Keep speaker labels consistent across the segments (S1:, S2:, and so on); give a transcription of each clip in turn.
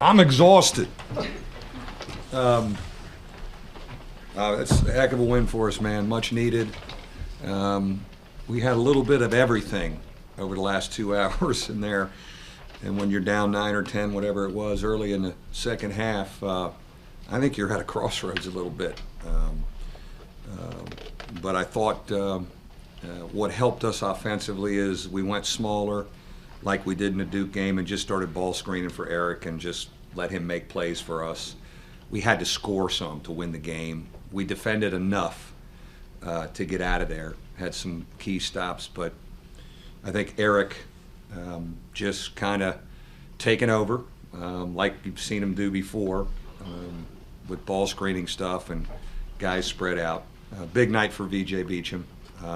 S1: I'm exhausted. It's a heck of a win for us, man. Much needed. We had a little bit of everything over the last 2 hours in there. And when you're down 9 or 10, whatever it was, early in the second half, I think you're at a crossroads a little bit. But I thought what helped us offensively is we went smaller, like we did in the Duke game, and just started ball screening for Eric and just let him make plays for us. We had to score some to win the game. We defended enough to get out of there. Had some key stops, but I think Eric just kind of taken over, like you've seen him do before, with ball screening stuff and guys spread out. Big night for VJ Beecham.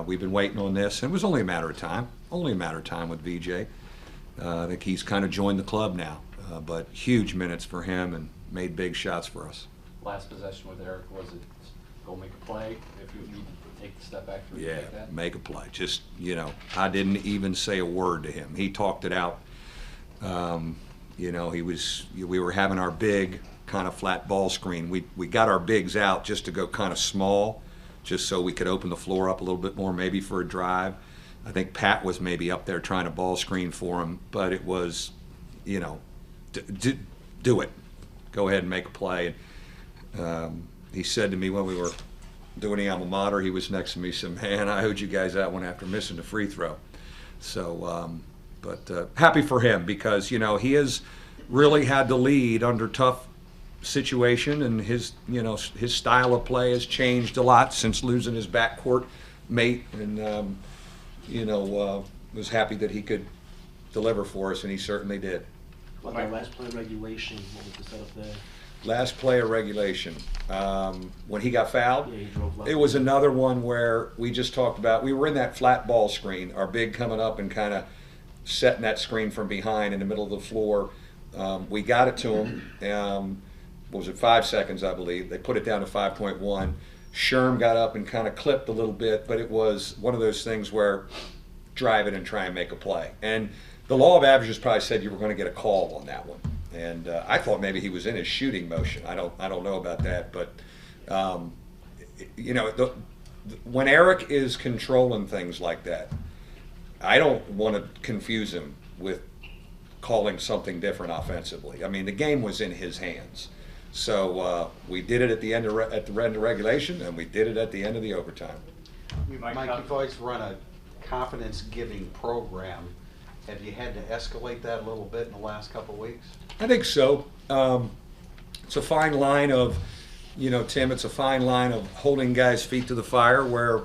S1: We've been waiting on this, and it was only a matter of time. Only a matter of time with VJ. I think he's kind of joined the club now, but huge minutes for him and made big shots for us.
S2: Last possession with Eric, was it go make a play if you need to take the step back?
S1: Yeah, make a play. Just, I didn't even say a word to him. He talked it out. We were having our big kind of flat ball screen. We got our bigs out just to go kind of small, just so we could open the floor up a little bit more, maybe for a drive. I think Pat was maybe up there trying to ball screen for him, but it was, do it. Go ahead and make a play. He said to me when we were doing the alma mater, he was next to me, he said, man, I owed you guys that one after missing the free throw. So, but happy for him because, he has really had to lead under tough situation, and his style of play has changed a lot since losing his backcourt mate, and was happy that he could deliver for us, and he certainly did.
S3: What about last play of regulation? What was the setup there?
S1: Last play of regulation, when he got fouled,
S3: Yeah, he drove left.
S1: it was another one where we just talked about, we were in that flat ball screen, our big coming up and kind of setting that screen from behind in the middle of the floor. We got it to him. What was it, 5 seconds, I believe. They put it down to 5.1. Sherm got up and kind of clipped a little bit, but it was one of those things where drive it and try and make a play. And the law of averages probably said you were going to get a call on that one. And I thought maybe he was in his shooting motion. I don't know about that, but when Eric is controlling things like that, I don't want to confuse him with calling something different offensively. I mean, the game was in his hands. So we did it at the end of regulation, and we did it at the end of the overtime.
S4: Mike, you've always run a confidence-giving program. Have you had to escalate that a little bit in the last couple of weeks?
S1: I think so. It's a fine line of, Tim, it's a fine line of holding guys' feet to the fire where,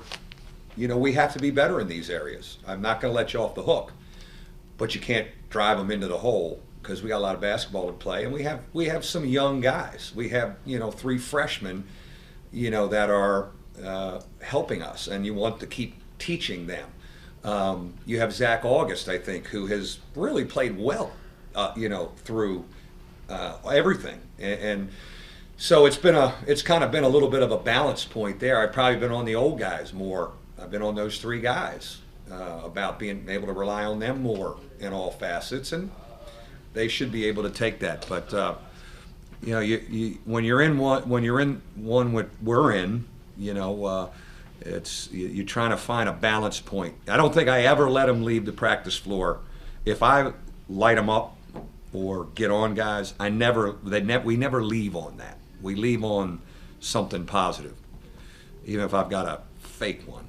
S1: we have to be better in these areas. I'm not going to let you off the hook, but you can't drive them into the hole because we got a lot of basketball to play, and we have some young guys. We have 3 freshmen, that are helping us, and you want to keep teaching them. You have Zach August, I think, who has really played well, through everything, and so it's kind of been a little bit of a balance point there. I've probably been on the old guys more. I've been on those 3 guys about being able to rely on them more in all facets, and they should be able to take that. But when you're in one what we're in, you're trying to find a balance point. I don't think I ever let them leave the practice floor. If I light them up or get on guys, we never leave on that. We leave on something positive, even if I've got a fake one.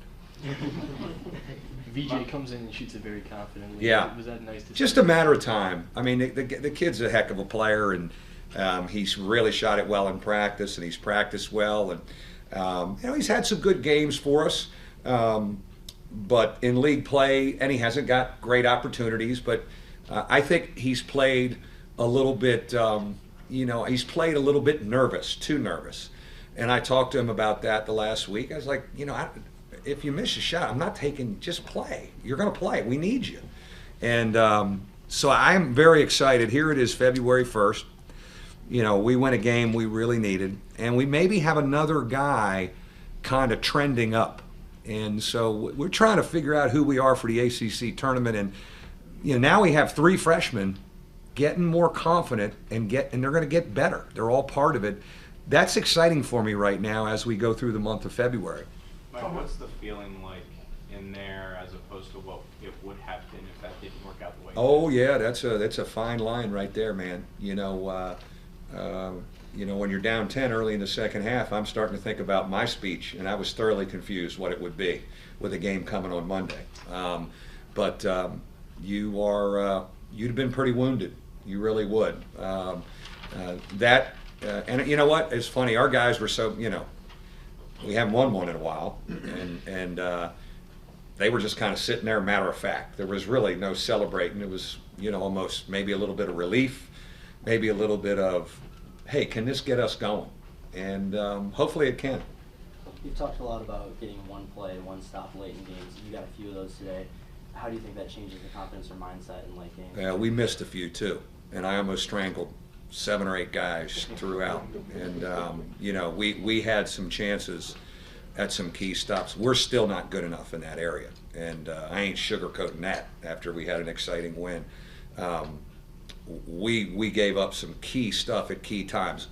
S3: VJ comes in and shoots it very confidently.
S1: Yeah.
S3: Was that nice to see?
S1: Just a matter of time. I mean, the kid's a heck of a player, and he's really shot it well in practice, and he's practiced well, and he's had some good games for us. But in league play, and he hasn't got great opportunities, but I think he's played a little bit, he's played a little bit nervous, too nervous. And I talked to him about that the last week. I was like, if you miss a shot, I'm not taking, just play. You're going to play. We need you. And so I'm very excited. Here it is, February 1st. We win a game we really needed, and we maybe have another guy kind of trending up. And so we're trying to figure out who we are for the ACC tournament. And now we have 3 freshmen getting more confident and they're going to get better. They're all part of it. That's exciting for me right now as we go through the month of February.
S5: Mike, what's the feeling like in there as opposed to what it would have been if that didn't work out the way?
S1: Oh yeah, that's a fine line right there, man. When you're down 10 early in the second half, I'm starting to think about my speech, and I was thoroughly confused what it would be with a game coming on Monday. You'd have been pretty wounded. You really would. And you know what? It's funny. Our guys were so, we haven't won one in a while, and they were just kind of sitting there, matter of fact. There was really no celebrating. It was, almost maybe a little bit of relief, maybe a little bit of, hey, can this get us going? And hopefully it can.
S3: You've talked a lot about getting one play, one stop late in games. You got a few of those today. How do you think that changes the confidence or mindset in late games?
S1: Yeah, we missed a few too, and I almost strangled 7 or 8 guys throughout. And we had some chances at some key stops. We're still not good enough in that area, and I ain't sugarcoating that. After we had an exciting win, we gave up some key stuff at key times.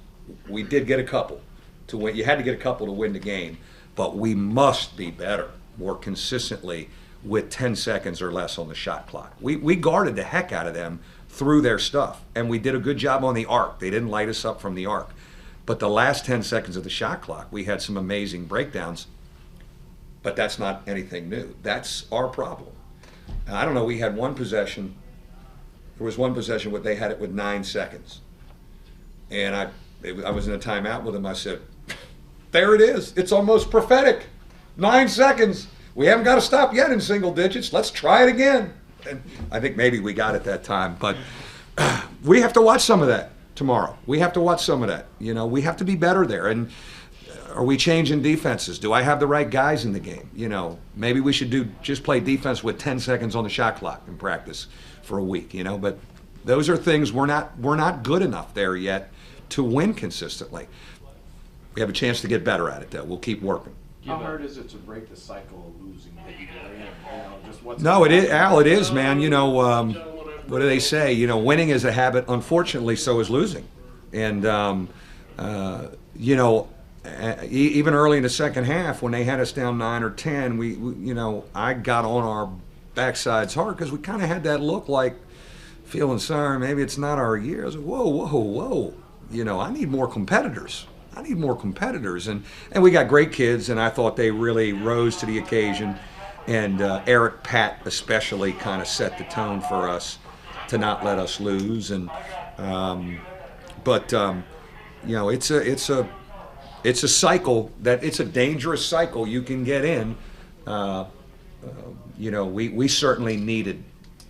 S1: We did get a couple to win. You had to get a couple to win the game, but we must be better, more consistently, with 10 seconds or less on the shot clock. We guarded the heck out of them through their stuff, and we did a good job on the arc. They didn't light us up from the arc. But the last 10 seconds of the shot clock, we had some amazing breakdowns, but that's not anything new. That's our problem. I don't know, we had one possession. There was one possession where they had it with 9 seconds. And I was in a timeout with them. I said, there it is. It's almost prophetic. 9 seconds. We haven't got to stop yet in single digits. Let's try it again. And I think maybe we got it that time. But we have to watch some of that tomorrow. We have to watch some of that. We have to be better there. And are we changing defenses? Do I have the right guys in the game? Maybe we should just play defense with 10 seconds on the shot clock in practice for a week. But those are things we're not good enough there yet to win consistently. We have a chance to get better at it, though. We'll keep working.
S2: How hard is it to break the cycle of losing that you get?
S1: No, it is, Al. It is, man. What do they say? Winning is a habit. Unfortunately, so is losing. And even early in the second half, when they had us down 9 or 10, I got on our backsides hard because we kind of had that look like feeling sorry. Maybe it's not our year. I was like, whoa. I need more competitors. And we got great kids, and I thought they really rose to the occasion. And Eric Pat especially kind of set the tone for us to not let us lose. And it's a cycle it's a dangerous cycle you can get in. We certainly needed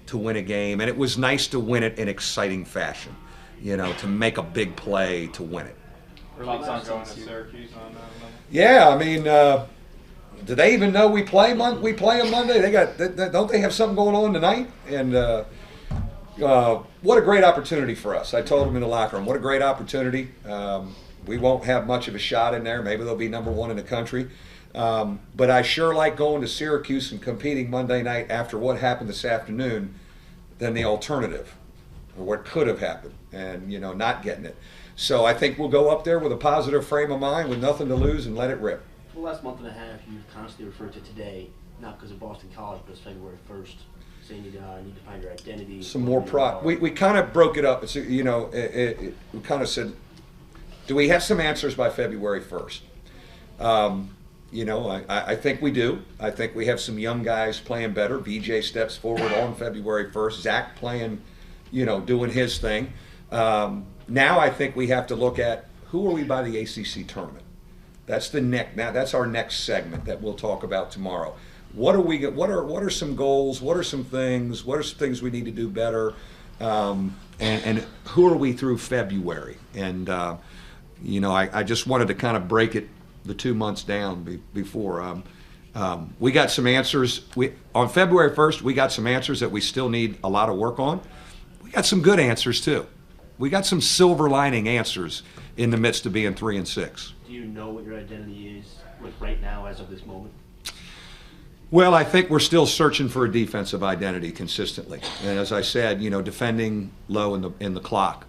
S1: to win a game, and it was nice to win it in exciting fashion. To make a big play to win it.
S5: Thoughts on going to Syracuse on Monday?
S1: Yeah, I mean, do they even know we play on Monday? Don't they have something going on tonight? And what a great opportunity for us. I told them in the locker room, what a great opportunity. We won't have much of a shot in there. Maybe they'll be number 1 in the country. But I sure like going to Syracuse and competing Monday night after what happened this afternoon than the alternative, or what could have happened, and not getting it. So I think we'll go up there with a positive frame of mind, with nothing to lose, and let it rip.
S3: For the last month and a half, you've constantly referred to today, not because of Boston College, but it's February 1st, saying you need to find your identity.
S1: Some more pride. We kind of broke it up. It's, we kind of said, do we have some answers by February 1st? I think we do. I think we have some young guys playing better. VJ steps forward on February 1st. Zach playing, doing his thing. Now I think we have to look at who are we by the ACC tournament. That's that's our next segment that we'll talk about tomorrow. What are some goals? What are some things? What are some things we need to do better? And who are we through February? And I just wanted to kind of break it the 2 months down before. We got some answers. On February 1st, we got some answers that we still need a lot of work on. We got some good answers too. We got some silver lining answers in the midst of being 3-6.
S3: Do you know what your identity is right now as of this moment?
S1: Well, I think we're still searching for a defensive identity consistently, and as I said, defending low in the clock.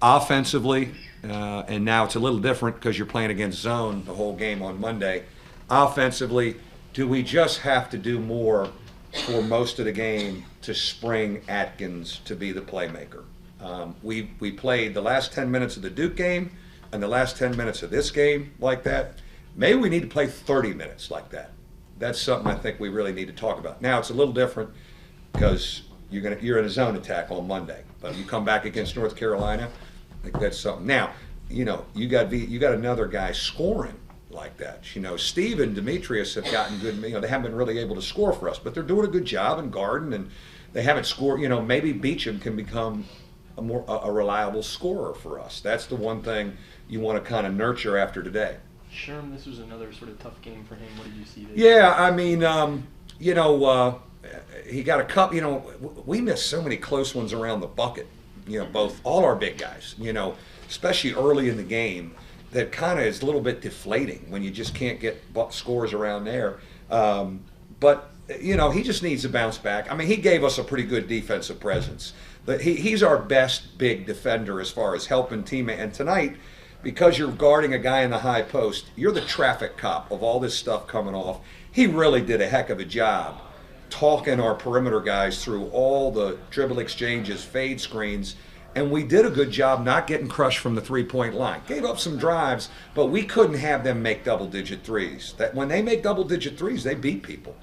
S1: Offensively, and now it's a little different because you're playing against zone the whole game on Monday. Offensively, do we just have to do more for most of the game to spring Atkins to be the playmaker? We played the last 10 minutes of the Duke game and the last 10 minutes of this game like that. Maybe we need to play 30 minutes like that. That's something I think we really need to talk about. Now it's a little different because you're in a zone attack on Monday, but you come back against North Carolina, I think that's something. Now, you got another guy scoring like that. Steve and Demetrius have gotten good. They haven't been really able to score for us, but they're doing a good job in guarding, and they haven't scored. Maybe Beecham can become a reliable scorer for us. That's the one thing you want to kind of nurture after today.
S6: Sherm, this was another sort of tough game for him. What did you see there?
S1: Yeah, I mean, he got a cup. We missed so many close ones around the bucket. All our big guys. Especially early in the game, that kind of is a little bit deflating when you just can't get scores around there. But he just needs to bounce back. I mean, he gave us a pretty good defensive presence. But he's our best big defender as far as helping teammate. And tonight, because you're guarding a guy in the high post, you're the traffic cop of all this stuff coming off. He really did a heck of a job talking our perimeter guys through all the dribble exchanges, fade screens, and we did a good job not getting crushed from the three-point line. Gave up some drives, but we couldn't have them make double-digit threes. That when they make double-digit threes, they beat people.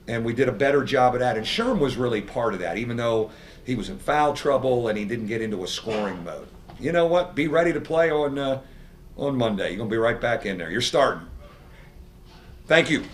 S1: And we did a better job of that. And Sherm was really part of that, even though he was in foul trouble and he didn't get into a scoring mode. You know what? Be ready to play on Monday. You're going to be right back in there. You're starting. Thank you.